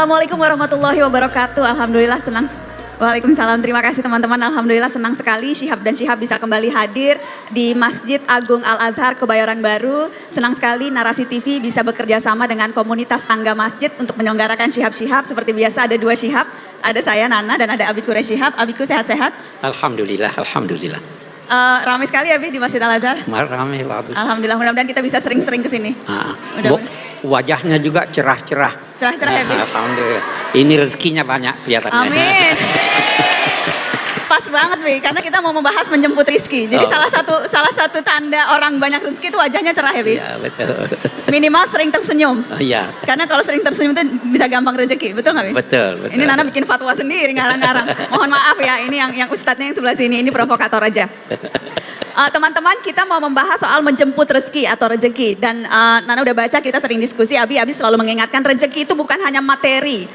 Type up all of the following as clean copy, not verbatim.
Assalamualaikum warahmatullahi wabarakatuh. Alhamdulillah senang. Waalaikumsalam, terima kasih teman-teman. Alhamdulillah senang sekali Syihab dan Syihab bisa kembali hadir di Masjid Agung Al-Azhar Kebayoran Baru. Senang sekali Narasi TV bisa bekerja sama dengan komunitas tangga masjid untuk menyelenggarakan Syihab-Syihab. Seperti biasa ada dua Syihab, ada saya Nana dan ada Abiku Syihab. Abiku sehat-sehat? Alhamdulillah, alhamdulillah. Ramai sekali ya Bi di Masjid Al-Azhar? Ramai, bagus. Alhamdulillah, mudah-mudahan kita bisa sering-sering ke sini. Wajahnya juga cerah-cerah. Cerah-cerah ya Bi? Alhamdulillah. Ini rezekinya banyak kelihatannya. Amin. Pas banget Bi, karena kita mau membahas menjemput rizki. Jadi salah satu tanda orang banyak rezeki itu wajahnya cerah ya Bi? Iya, betul. Minimal sering tersenyum. Iya. Karena kalau sering tersenyum itu bisa gampang rezeki, betul nggak Bi? Betul. Ini Nana bikin fatwa sendiri ngarang-ngarang. Mohon maaf ya, ini yang ustadznya yang sebelah sini, ini provokator aja. Teman-teman, kita mau membahas soal menjemput rezeki atau rezeki. Dan Nana udah baca, kita sering diskusi, Abi selalu mengingatkan rezeki itu bukan hanya materi.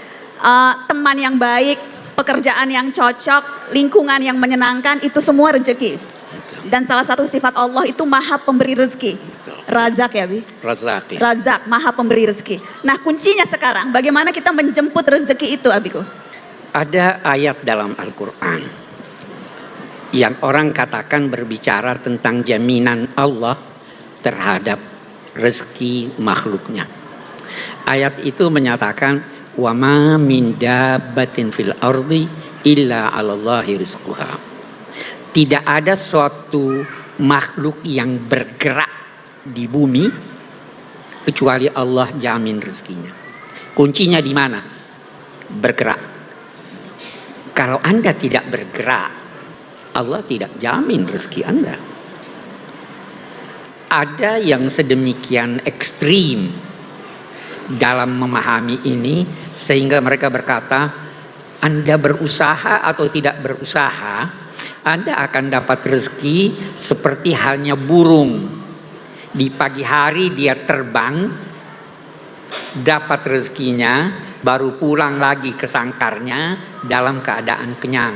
Teman yang baik, pekerjaan yang cocok, lingkungan yang menyenangkan, itu semua rezeki. Dan salah satu sifat Allah itu maha pemberi rezeki. Razak ya Bi? Razak. Ya. Razak, maha pemberi rezeki. Nah kuncinya sekarang, bagaimana kita menjemput rezeki itu Abiku? Ada ayat dalam Al-Quran yang orang katakan berbicara tentang jaminan Allah terhadap rezeki makhluknya. Ayat itu menyatakan wa ma min dabbatin fil ardi illa 'alallahi rizquha. Tidak ada suatu makhluk yang bergerak di bumi kecuali Allah jamin rezekinya. Kuncinya di mana? Bergerak. Kalau Anda tidak bergerak, Allah tidak jamin rezeki Anda. Ada yang sedemikian ekstrim dalam memahami ini sehingga mereka berkata, Anda berusaha atau tidak berusaha, Anda akan dapat rezeki seperti halnya burung. Di pagi hari dia terbang, dapat rezekinya, baru pulang lagi ke sangkarnya dalam keadaan kenyang.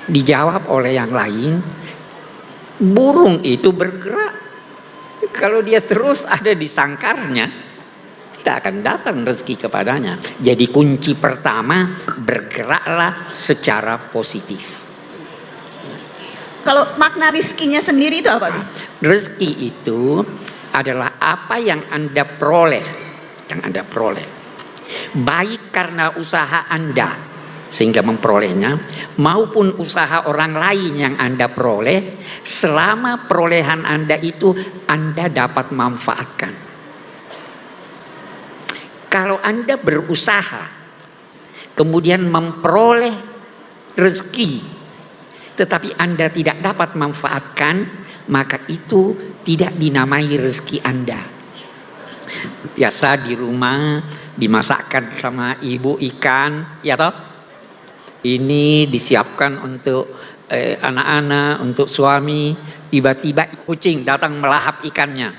Dijawab oleh yang lain, burung itu bergerak. Kalau dia terus ada di sangkarnya, tidak akan datang rezeki kepadanya. Jadi kunci pertama, bergeraklah secara positif. Kalau makna rizkinya sendiri itu apa? Rezeki itu adalah apa yang Anda peroleh, baik karena usaha Anda sehingga memperolehnya, maupun usaha orang lain yang Anda peroleh, selama perolehan Anda itu Anda dapat manfaatkan. Kalau Anda berusaha kemudian memperoleh rezeki tetapi Anda tidak dapat manfaatkan, maka itu tidak dinamai rezeki Anda. Biasa di rumah dimasakkan sama ibu ikan, ya toh? Ini disiapkan untuk anak-anak, untuk suami. Tiba-tiba kucing datang melahap ikannya.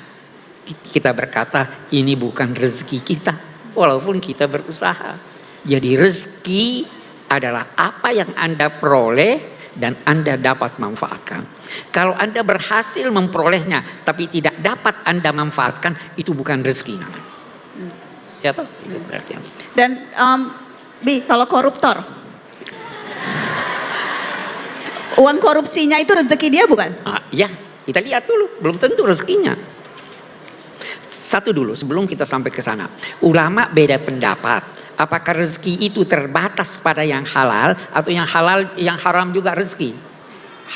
Kita berkata ini bukan rezeki kita, walaupun kita berusaha. Jadi rezeki adalah apa yang Anda peroleh dan Anda dapat manfaatkan. Kalau Anda berhasil memperolehnya tapi tidak dapat Anda manfaatkan, itu bukan rezeki namanya. Ya toh? Itu berarti. Dan Bi, kalau koruptor, uang korupsinya itu rezeki dia bukan? Ya, kita lihat dulu, belum tentu rezekinya. Satu dulu sebelum kita sampai ke sana. Ulama beda pendapat. Apakah rezeki itu terbatas pada yang halal atau yang haram juga rezeki?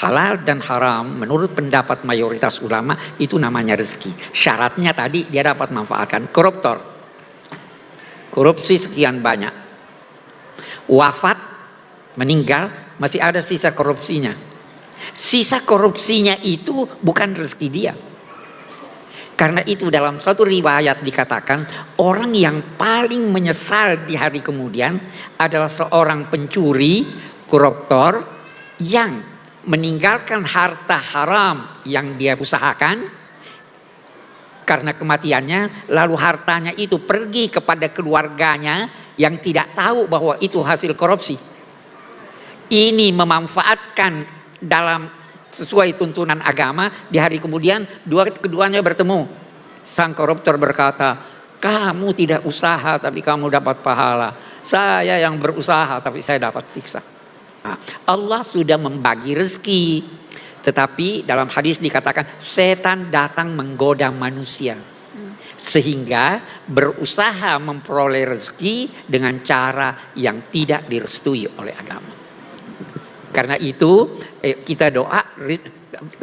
Halal dan haram menurut pendapat mayoritas ulama itu namanya rezeki. Syaratnya tadi dia dapat manfaatkan. Koruptor, korupsi sekian banyak, wafat, meninggal, masih ada sisa korupsinya. Sisa korupsinya itu bukan rezeki dia. Karena itu dalam suatu riwayat dikatakan orang yang paling menyesal di hari kemudian adalah seorang pencuri, koruptor yang meninggalkan harta haram yang dia usahakan karena kematiannya, lalu hartanya itu pergi kepada keluarganya yang tidak tahu bahwa itu hasil korupsi. Ini memanfaatkan dalam sesuai tuntunan agama. Di hari kemudian keduanya bertemu. Sang koruptor berkata, Kamu tidak usaha tapi kamu dapat pahala. Saya yang berusaha tapi saya dapat siksa. Nah, Allah sudah membagi rezeki. Tetapi dalam hadis dikatakan setan datang menggoda manusia. Sehingga berusaha memperoleh rezeki dengan cara yang tidak direstui oleh agama. Karena itu kita doa,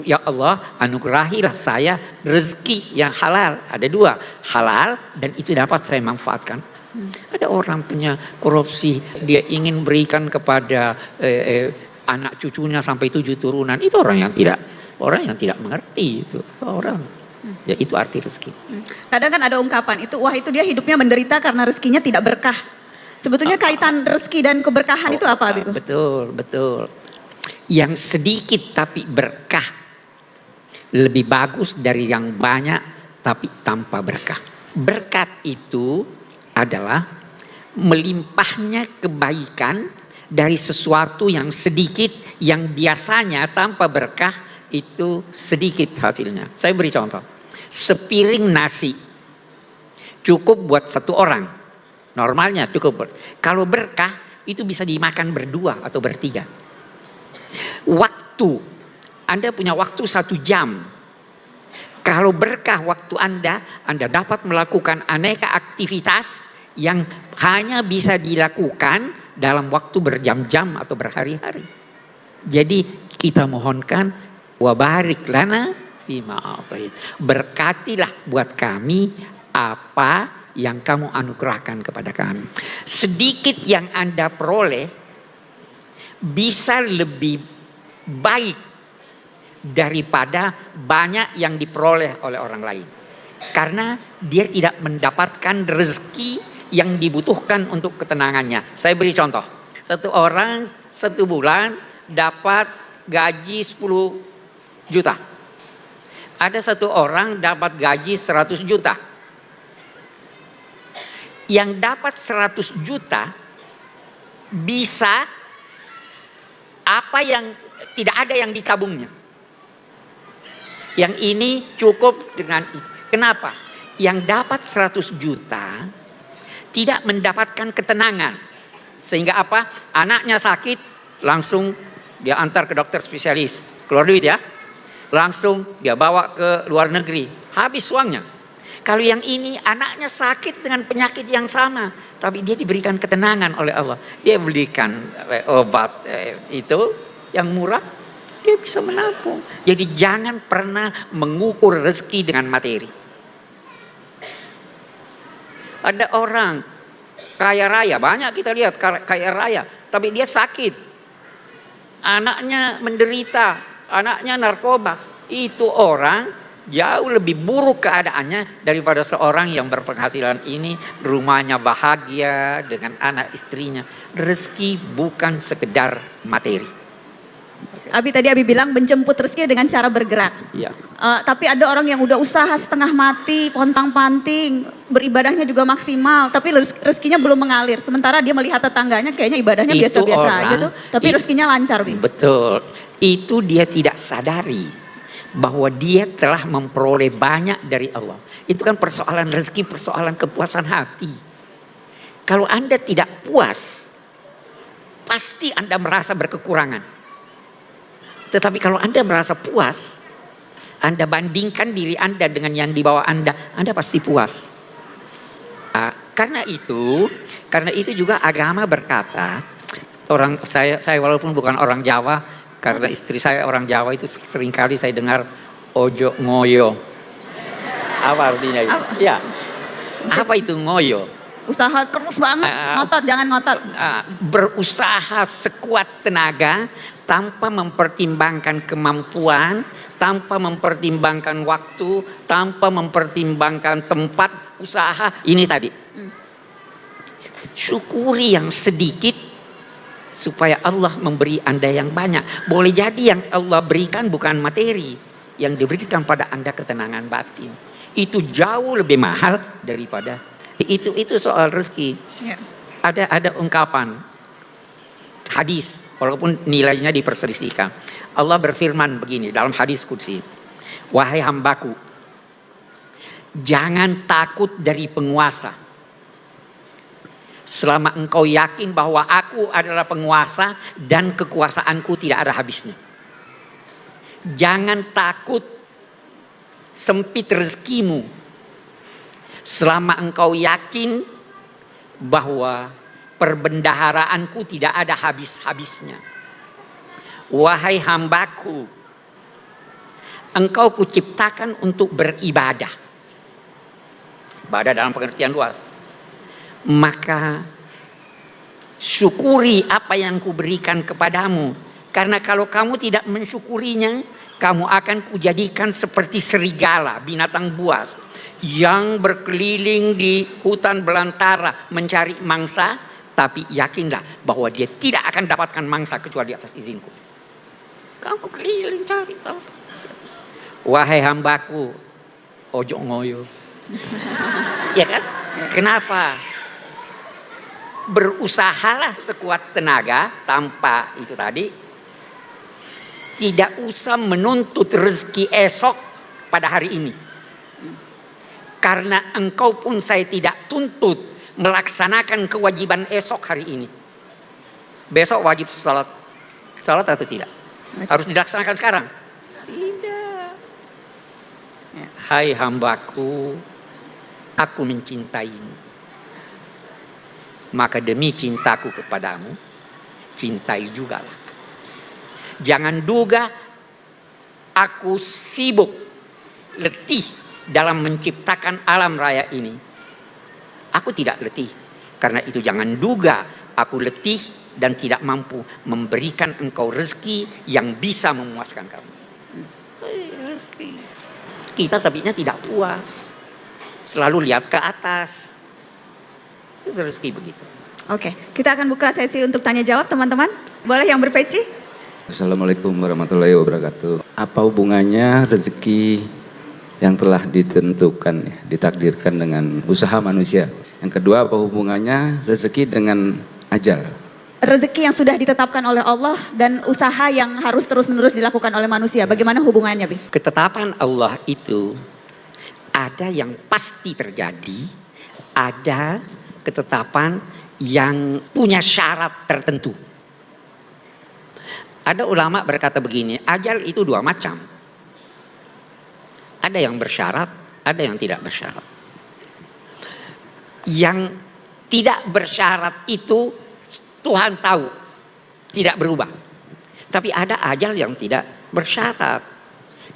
ya Allah anugerahilah saya rezeki yang halal. Ada dua, halal dan itu dapat saya manfaatkan. Ada orang punya korupsi, dia ingin berikan kepada anak cucunya sampai 7 turunan. Itu orang yang tidak mengerti itu orang. Ya itu arti rezeki. Kadang kan ada ungkapan itu, wah itu dia hidupnya menderita karena rezekinya tidak berkah. Sebetulnya kaitan rezeki dan keberkahan itu apa, Habib? Betul. Yang sedikit tapi berkah lebih bagus dari yang banyak tapi tanpa berkah. Berkat itu adalah melimpahnya kebaikan dari sesuatu yang sedikit yang biasanya tanpa berkah itu sedikit hasilnya. Saya beri contoh. Sepiring nasi cukup buat 1 orang. Normalnya cukup. Kalau berkah itu bisa dimakan berdua atau bertiga. Waktu, Anda punya waktu 1 jam. Kalau berkah waktu Anda dapat melakukan aneka aktivitas yang hanya bisa dilakukan dalam waktu berjam-jam atau berhari-hari. Jadi kita mohonkan wabarik lana fima a'tait. Berkatilah buat kami apa yang kamu anugerahkan kepada kami. Sedikit yang Anda peroleh bisa lebih baik daripada banyak yang diperoleh oleh orang lain. Karena dia tidak mendapatkan rezeki yang dibutuhkan untuk ketenangannya. Saya beri contoh. 1 orang 1 bulan dapat gaji 10 juta. Ada 1 orang dapat gaji 100 juta. Yang dapat 100 juta bisa apa yang tidak ada yang ditabungnya. Yang ini cukup dengan itu. Kenapa? Yang dapat 100 juta tidak mendapatkan ketenangan. Sehingga apa? Anaknya sakit, langsung dia antar ke dokter spesialis. Keluar duit ya. Langsung dia bawa ke luar negeri. Habis uangnya. Kalau yang ini anaknya sakit dengan penyakit yang sama. Tapi dia diberikan ketenangan oleh Allah. Dia belikan obat itu yang murah. Dia bisa menabung. Jadi jangan pernah mengukur rezeki dengan materi. Ada orang kaya raya. Banyak kita lihat kaya raya. Tapi dia sakit. Anaknya menderita. Anaknya narkoba. Itu orang jauh lebih buruk keadaannya daripada seorang yang berpenghasilan ini. Rumahnya bahagia dengan anak istrinya. Rezeki bukan sekedar materi. Tadi Abi bilang menjemput rezeki dengan cara bergerak. Ya. Tapi ada orang yang udah usaha setengah mati, pontang-panting, beribadahnya juga maksimal, tapi rezekinya belum mengalir. Sementara dia melihat tetangganya kayaknya ibadahnya biasa-biasa aja tuh, tapi rezekinya lancar, Bi. Betul. Itu dia tidak sadari bahwa dia telah memperoleh banyak dari Allah. Itu kan persoalan rezeki, persoalan kepuasan hati. Kalau Anda tidak puas, pasti Anda merasa berkekurangan. Tetapi kalau Anda merasa puas, Anda bandingkan diri Anda dengan yang di bawah Anda pasti puas. Karena itu juga agama berkata, saya walaupun bukan orang Jawa, karena istri saya orang Jawa itu seringkali saya dengar ojo ngoyo. Apa artinya itu? Ya. Apa itu ngoyo? Usaha terus banget, ngotot, jangan ngotot. Berusaha sekuat tenaga tanpa mempertimbangkan kemampuan, tanpa mempertimbangkan waktu, tanpa mempertimbangkan tempat usaha. Ini tadi. Syukuri yang sedikit supaya Allah memberi Anda yang banyak. Boleh jadi yang Allah berikan bukan materi, yang diberikan pada Anda ketenangan batin. Itu jauh lebih mahal daripada itu soal rezeki. Ya. Ada ungkapan hadis walaupun nilainya diperselisihkan. Allah berfirman begini dalam hadis qudsi. Wahai hambaku, Jangan takut dari penguasa. Selama engkau yakin bahwa aku adalah penguasa dan kekuasaanku tidak ada habisnya. Jangan takut sempit rezekimu. Selama engkau yakin bahwa perbendaharaanku tidak ada habis-habisnya. Wahai hambaku, engkau kuciptakan untuk beribadah. Ibadah dalam pengertian luas. Maka syukuri apa yang kuberikan kepadamu. Karena kalau kamu tidak mensyukurinya, kamu akan kujadikan seperti serigala, binatang buas, yang berkeliling di hutan belantara mencari mangsa, tapi yakinlah bahwa dia tidak akan dapatkan mangsa kecuali atas izinku. Kamu keliling cari tahu. Wahai hambaku, ojo ngoyo. Ya kan? Kenapa? Berusahalah sekuat tenaga tanpa itu tadi. Tidak usah menuntut rezeki esok pada hari ini. Karena engkau pun saya tidak tuntut melaksanakan kewajiban esok hari ini. Besok wajib salat. Salat atau tidak? Harus dilaksanakan sekarang? Tidak. Hai hambaku, aku mencintaimu. Maka demi cintaku kepadamu, cintai jugalah. Jangan duga aku sibuk, letih dalam menciptakan alam raya ini. Aku tidak letih. Karena itu jangan duga aku letih dan tidak mampu memberikan engkau rezeki yang bisa memuaskan kamu. Rezeki. Kita tabinya tidak puas. Selalu lihat ke atas. Itu rezeki begitu. Oke, kita akan buka sesi untuk tanya jawab teman-teman. Boleh yang berpeci? Assalamualaikum warahmatullahi wabarakatuh. Apa hubungannya rezeki yang telah ditentukan, ya, ditakdirkan dengan usaha manusia? Yang kedua, apa hubungannya rezeki dengan ajal? Rezeki yang sudah ditetapkan oleh Allah dan usaha yang harus terus-menerus dilakukan oleh manusia. Bagaimana hubungannya, Bi? Ketetapan Allah itu ada yang pasti terjadi, ada ketetapan yang punya syarat tertentu. Ada ulama berkata begini, ajal itu dua macam. Ada yang bersyarat, ada yang tidak bersyarat. Yang tidak bersyarat itu Tuhan tahu, tidak berubah. Tapi ada ajal yang tidak bersyarat.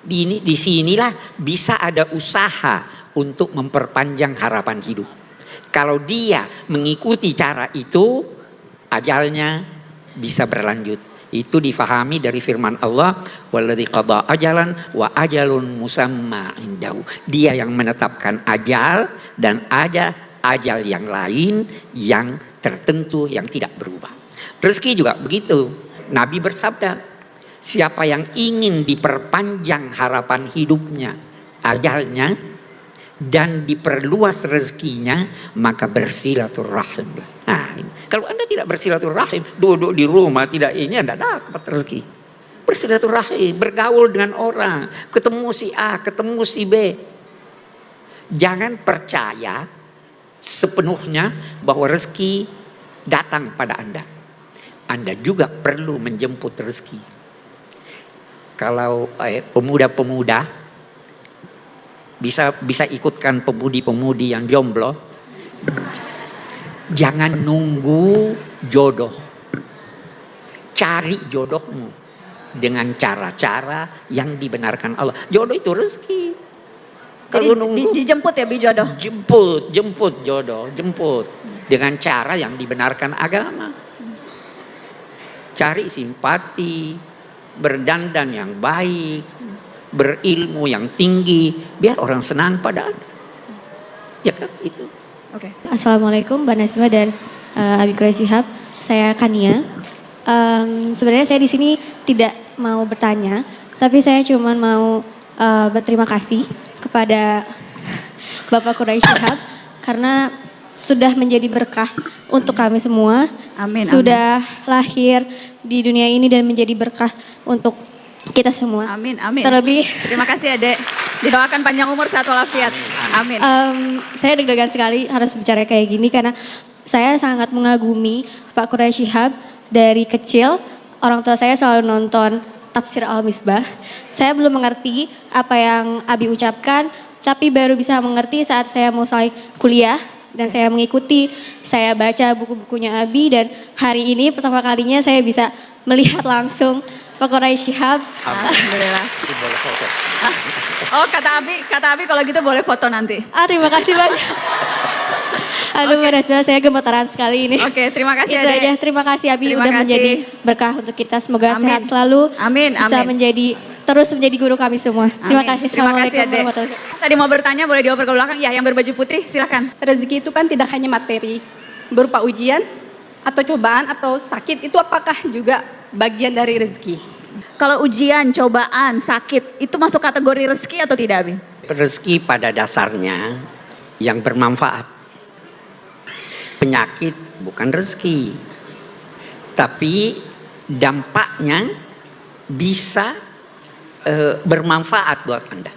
Di sinilah bisa ada usaha untuk memperpanjang harapan hidup. Kalau dia mengikuti cara itu, ajalnya bisa berlanjut. Itu difahami dari firman Allah, walladzi qada ajalan wa ajalun musamma indahu. Dia yang menetapkan ajal dan ada ajal yang lain yang tertentu yang tidak berubah. Rezeki juga begitu. Nabi bersabda, siapa yang ingin diperpanjang harapan hidupnya, ajalnya, dan diperluas rezekinya, maka bersilaturahim. Nah, kalau Anda tidak bersilaturahim, duduk di rumah tidak ini, Anda dapat rezeki. Bersilaturahim, bergaul dengan orang, ketemu si A, ketemu si B. Jangan percaya sepenuhnya bahwa rezeki datang pada Anda. Anda juga perlu menjemput rezeki. Kalau pemuda-pemuda bisa ikutkan pemudi-pemudi yang jomblo, jangan nunggu jodoh. Cari jodohmu dengan cara-cara yang dibenarkan Allah. Jodoh itu rezeki. Kalau nunggu dijemput ya, Bi, jodoh. Jemput jodoh, jemput dengan cara yang dibenarkan agama. Cari simpati, berdandan yang baik, berilmu yang tinggi, biar orang senang pada Anda. Ya kan, itu. Oke. Assalamualaikum Mbak Nasma dan Abi Quraish Shihab. Saya Kania. Sebenarnya saya di sini tidak mau bertanya, tapi saya cuma mau berterima kasih kepada Bapak Quraish Shihab karena sudah menjadi berkah untuk kami semua. Amin. Sudah lahir di dunia ini dan menjadi berkah untuk kita semua. Amin, amin. Terlebih Terima kasih, Adek. Didoakan panjang umur, sehat walafiat. Amin. Saya deg-degan sekali harus bicara kayak gini karena saya sangat mengagumi Pak Quraish Shihab. Dari kecil orang tua saya selalu nonton Tafsir Al-Misbah. Saya belum mengerti apa yang Abi ucapkan, tapi baru bisa mengerti saat saya mulai kuliah dan saya mengikuti, saya baca buku-bukunya Abi, dan hari ini pertama kalinya saya bisa melihat langsung Pak Quraish Shihab. Alhamdulillah. Boleh foto. Oh, kata Abi kalau gitu boleh foto nanti. Terima kasih banyak. Aduh, Najwa, saya gemetaran sekali ini. Oke, terima kasih Itu Adek. aja. Terima kasih Abi Terima udah kasih. menjadi berkah untuk kita. Semoga Amin. sehat selalu. Amin, Bisa amin. terus menjadi guru kami semua. Terima Amin. kasih. Terima kasih Assalamualaikum Adek. warahmatullahi Tadi mau bertanya boleh dioper ke belakang. Ya, yang berbaju putih silahkan. Rezeki itu kan tidak hanya materi, berupa ujian atau cobaan atau sakit, itu apakah juga bagian dari rezeki? Kalau ujian, cobaan, sakit, itu masuk kategori rezeki atau tidak, Abi? Rezeki pada dasarnya yang bermanfaat. Penyakit bukan rezeki, tapi dampaknya bisa bermanfaat buat Anda.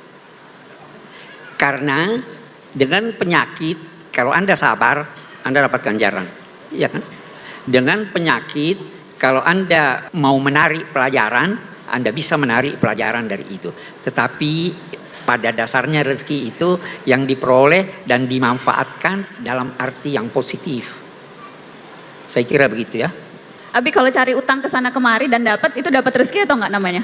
Karena dengan penyakit, kalau Anda sabar, Anda dapat ganjaran, iya kan? Dengan penyakit, kalau Anda mau menarik pelajaran, Anda bisa menarik pelajaran dari itu. Tetapi pada dasarnya rezeki itu yang diperoleh dan dimanfaatkan dalam arti yang positif. Saya kira begitu ya. Abi kalau cari utang ke sana kemari dan dapat, itu dapat rezeki atau enggak namanya?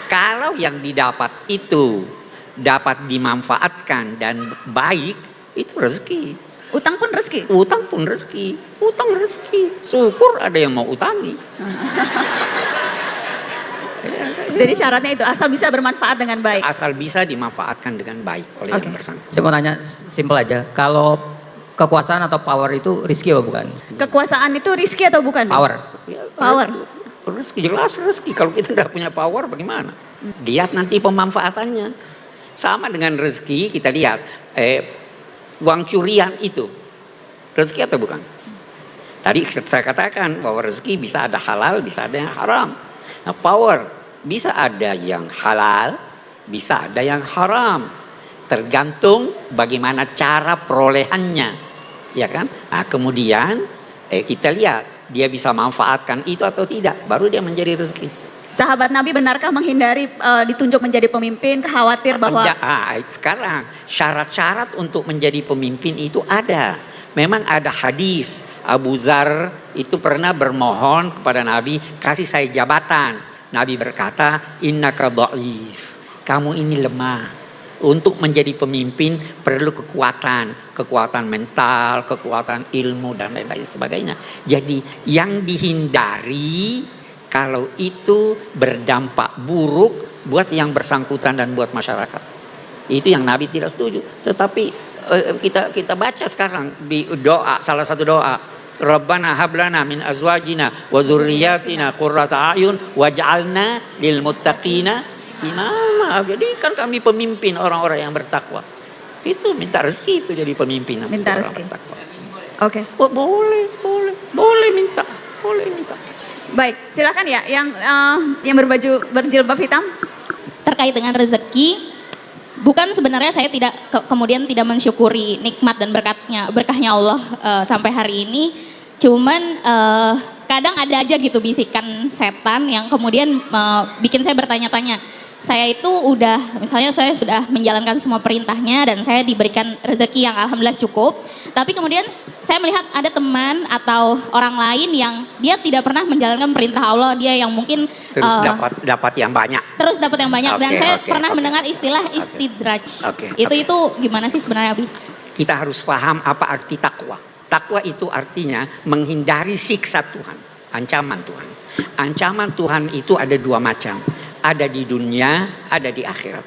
Kalau yang didapat itu dapat dimanfaatkan dan baik, itu rezeki. Utang pun rezeki. Utang pun rezeki. Utang rezeki. Syukur ada yang mau utangi. Jadi syaratnya itu asal bisa bermanfaat dengan baik. Asal bisa dimanfaatkan dengan baik oleh Oke. yang bersangkutan. Saya mau tanya simpel aja. Kalau kekuasaan atau power itu rizki apa bukan? Kekuasaan itu rizki atau bukan? Power. Power. Rezeki jelas rezeki. Kalau kita tidak punya power bagaimana? Lihat nanti pemanfaatannya. Sama dengan rezeki kita lihat uang curian itu rezeki atau bukan? Tadi saya katakan bahwa rezeki bisa ada halal, bisa ada yang haram. Nah, power bisa ada yang halal, bisa ada yang haram. Tergantung bagaimana cara perolehannya, ya kan? Nah, kemudian kita lihat dia bisa manfaatkan itu atau tidak, baru dia menjadi rezeki. Sahabat Nabi benarkah menghindari ditunjuk menjadi pemimpin, khawatir bahwa Sekarang syarat-syarat untuk menjadi pemimpin itu ada. Memang ada hadis Abu Dzar itu pernah bermohon kepada Nabi, kasih saya jabatan. Nabi berkata, innaka dhaif. Kamu ini lemah. Untuk menjadi pemimpin perlu kekuatan mental, kekuatan ilmu dan lain-lain sebagainya. Jadi yang dihindari kalau itu berdampak buruk buat yang bersangkutan dan buat masyarakat. Itu yang Nabi tidak setuju. Tetapi kita baca sekarang di doa, salah satu doa, Rabbana hablana min azwajina wa dzurriyyatina qurrata a'yun waj'alna lil muttaqina imama. Jadi kan kami pemimpin orang-orang yang bertakwa. Itu minta rezeki itu jadi pemimpin. Minta orang rezeki. bertakwa. Oke. Oh, boleh minta. Baik, silakan ya yang berjilbab hitam. Terkait dengan rezeki, bukan sebenarnya saya kemudian tidak mensyukuri nikmat dan berkahnya Allah sampai hari ini. Cuman kadang ada aja gitu bisikan setan yang kemudian bikin saya bertanya-tanya. Saya itu misalnya saya sudah menjalankan semua perintahnya dan saya diberikan rezeki yang alhamdulillah cukup. Tapi kemudian saya melihat ada teman atau orang lain yang dia tidak pernah menjalankan perintah Allah, dia yang mungkin Terus dapat yang banyak. terus dapat yang banyak. Dan Oke, saya oke, pernah oke. mendengar istilah istidraj. Oke, Itu gimana sih sebenarnya, Abi? Kita harus paham apa arti takwa. Takwa itu artinya menghindari siksa Tuhan, ancaman Tuhan. Ancaman Tuhan itu ada dua macam. Ada di dunia, ada di akhirat.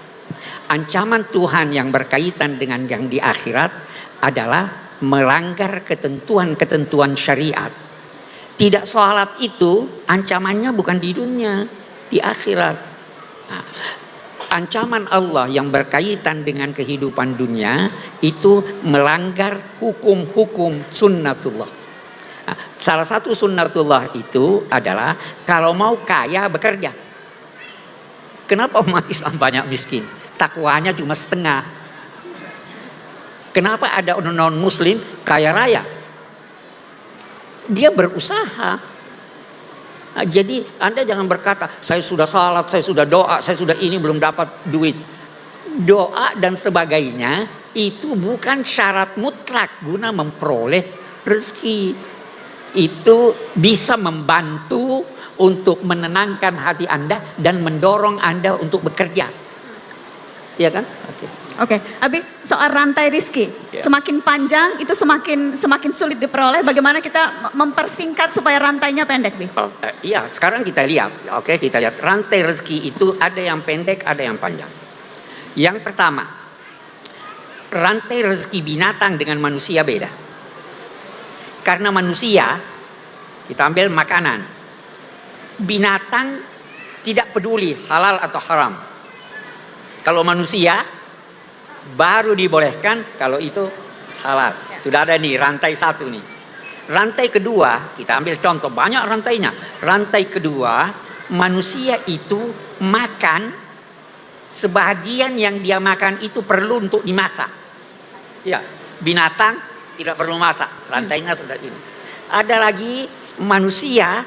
Ancaman Tuhan yang berkaitan dengan yang di akhirat adalah melanggar ketentuan-ketentuan syariat. Tidak sholat itu ancamannya bukan di dunia, di akhirat. Nah, ancaman Allah yang berkaitan dengan kehidupan dunia itu melanggar hukum-hukum sunnatullah. Nah, salah satu sunnatullah itu adalah kalau mau kaya bekerja. Kenapa umat Islam banyak miskin? Takwanya cuma setengah. Kenapa ada orang non-muslim kaya raya? Dia berusaha. Nah, jadi Anda jangan berkata, saya sudah salat, saya sudah doa, saya sudah ini belum dapat duit. Doa dan sebagainya itu bukan syarat mutlak guna memperoleh rezeki. Itu bisa membantu untuk menenangkan hati Anda dan mendorong Anda untuk bekerja. Iya kan? Oke, Abi, soal rantai rizki, semakin panjang itu semakin sulit diperoleh. Bagaimana kita mempersingkat supaya rantainya pendek, Bi? Iya, sekarang kita lihat. Oke, kita lihat rantai rezeki itu ada yang pendek, ada yang panjang. Yang pertama, rantai rezeki binatang dengan manusia beda. Karena manusia, kita ambil makanan. Binatang tidak peduli halal atau haram. Kalau manusia baru dibolehkan kalau itu halal. Sudah ada nih rantai satu nih. Rantai kedua, kita ambil contoh banyak rantainya. Rantai kedua, manusia itu makan sebagian yang dia makan itu perlu untuk dimasak. Ya, binatang tidak perlu masak. Rantainya sudah ini. Ada lagi manusia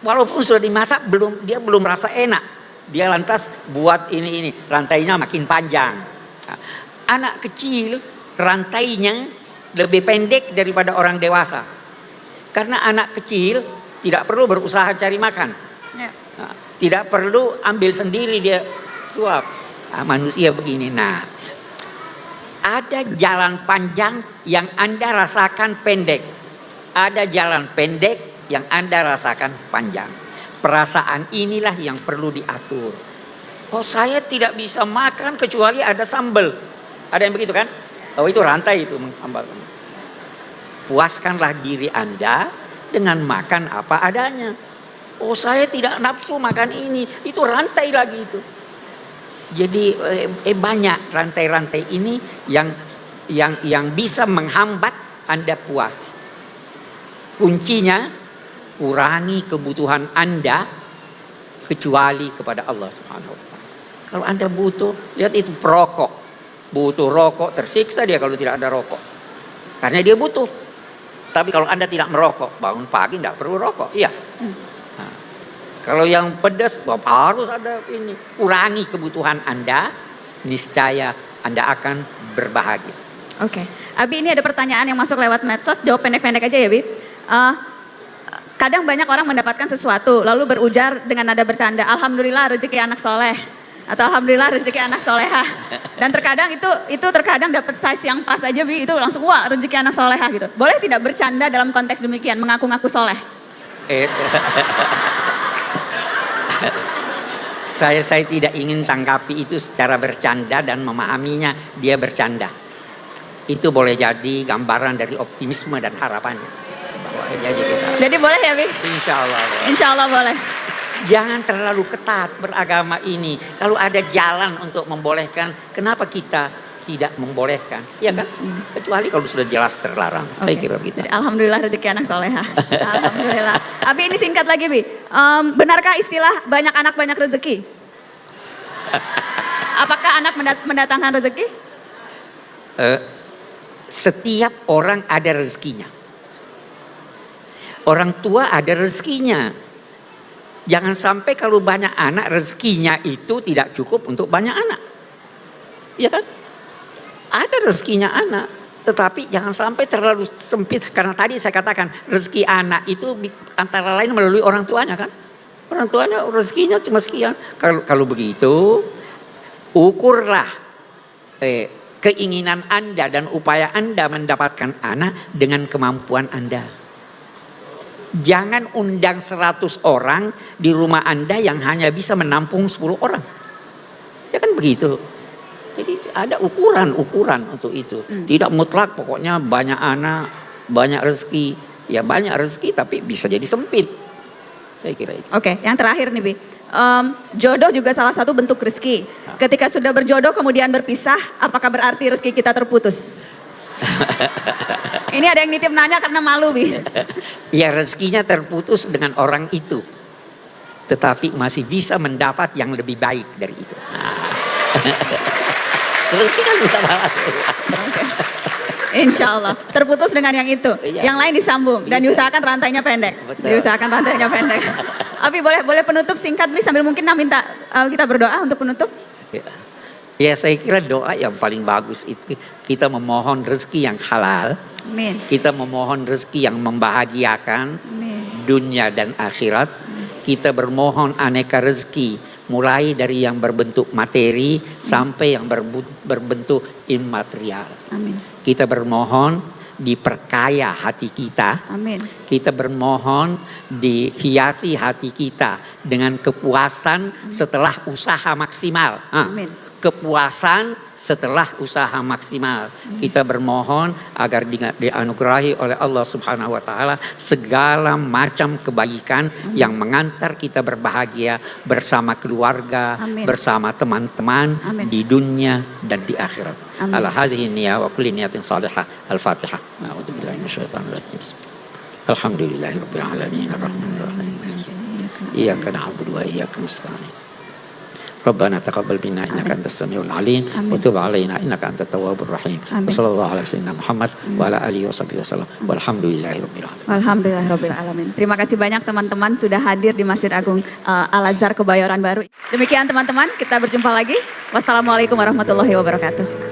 walaupun sudah dimasak dia belum merasa enak. Dia lantas buat ini rantainya makin panjang. Nah, anak kecil rantainya lebih pendek daripada orang dewasa. Karena anak kecil tidak perlu berusaha cari makan. Nah, tidak perlu ambil sendiri dia suap. Nah, manusia begini. Nah, ada jalan panjang yang Anda rasakan pendek. Ada jalan pendek yang Anda rasakan panjang. Perasaan inilah yang perlu diatur. Oh, saya tidak bisa makan kecuali ada sambal. Ada yang begitu kan? Oh, itu rantai itu menghambat. Puaskanlah diri Anda dengan makan apa adanya. Oh, saya tidak nafsu makan ini. Itu rantai lagi itu. Jadi banyak rantai-rantai ini yang bisa menghambat Anda puas. Kuncinya kurangi kebutuhan Anda kecuali kepada Allah Subhanahu wa taala. Kalau Anda butuh, lihat itu perokok. Butuh rokok, tersiksa dia kalau tidak ada rokok. Karena dia butuh. Tapi kalau Anda tidak merokok, bangun pagi tidak perlu rokok. Iya. Nah, kalau yang pedas, harus ada ini. Kurangi kebutuhan Anda, niscaya Anda akan berbahagia. Oke. Abi, ini ada pertanyaan yang masuk lewat medsos. Jawab pendek-pendek aja ya, Bi. Kadang banyak orang mendapatkan sesuatu lalu berujar dengan nada bercanda, alhamdulillah rezeki anak soleh atau alhamdulillah rezeki anak solehah. Dan terkadang itu terkadang dapat size yang pas aja, Bi, itu langsung wah rezeki anak solehah gitu. Boleh tidak bercanda dalam konteks demikian, mengaku-ngaku soleh? Saya tidak ingin tanggapi itu secara bercanda dan memahaminya dia bercanda. Itu boleh jadi gambaran dari optimisme dan harapannya. Jadi boleh ya, Bi? Insya Allah. Insya Allah boleh. Jangan terlalu ketat beragama ini. Kalau ada jalan untuk membolehkan, kenapa kita tidak membolehkan? Iya kan? Kecuali kalau sudah jelas terlarang. Saya kira begitu. Alhamdulillah rezeki anak soleha. Alhamdulillah. Abi, ini singkat lagi, Bi. Benarkah istilah banyak anak banyak rezeki? Apakah anak mendatangkan rezeki? Setiap orang ada rezekinya. Orang tua ada rezekinya. Jangan sampai kalau banyak anak rezekinya itu tidak cukup untuk banyak anak. Iya kan? Ada rezekinya anak, tetapi jangan sampai terlalu sempit. Karena tadi saya katakan rezeki anak itu antara lain melalui orang tuanya kan. Orang tuanya rezekinya cuma sekian. Kalau begitu, ukurlah keinginan Anda dan upaya Anda mendapatkan anak dengan kemampuan Anda. Jangan undang 100 orang di rumah Anda yang hanya bisa menampung 10 orang. Ya kan begitu. Jadi ada ukuran-ukuran untuk itu. Tidak mutlak pokoknya banyak anak, banyak rezeki. Ya banyak rezeki tapi bisa jadi sempit. Saya kira itu. Oke, yang terakhir nih, Bi. Jodoh juga salah satu bentuk rezeki. Ketika sudah berjodoh kemudian berpisah, apakah berarti rezeki kita terputus? Ini ada yang nitip nanya karena malu, Bi. Ya rezekinya terputus dengan orang itu. tetapi masih bisa mendapat yang lebih baik dari itu. Rezeki kan bisa balas. Insya Allah terputus dengan yang itu, Iya. yang lain disambung dan Bisa. diusahakan rantainya pendek. Betul. Diusahakan rantainya pendek. Abi boleh penutup singkat please sambil mungkin minta kita berdoa untuk penutup. Ya saya kira doa yang paling bagus itu kita memohon rezeki yang halal, Amin. kita memohon rezeki yang membahagiakan Amin. dunia dan akhirat. Kita bermohon aneka rezeki mulai dari yang berbentuk materi sampai yang berbentuk imaterial. Amin. Kita bermohon diperkaya hati kita. Amin. Kita bermohon dihiasi hati kita dengan kepuasan setelah usaha maksimal. Amin. Kepuasan setelah usaha maksimal. Kita bermohon agar dianugerahi oleh Allah Subhanahu wa taala segala macam kebaikan yang mengantar kita berbahagia bersama keluarga, Amin. bersama teman-teman Amin. di dunia dan di akhirat. Amin. Ala hadhihi niyya wa kulli niyatin salihah. Al-Fatihah. A'udzubillahi minasyaitonir rajim. Alhamdulillahirabbil alamin arrahmanir rahim. Iyyaka na'budu wa iyyaka nasta'in. ربنا تقبل منا انك انت السميع العليم وتب علينا انك انت التواب الرحيم وصلى الله على سيدنا محمد وعلى اله وصحبه وسلم والحمد لله رب العالمين. Alhamdulillahirabbil alamin. Terima kasih banyak teman-teman sudah hadir di Masjid Agung Al Azhar Kebayoran Baru. Demikian teman-teman, kita berjumpa lagi. Wassalamualaikum warahmatullahi wabarakatuh.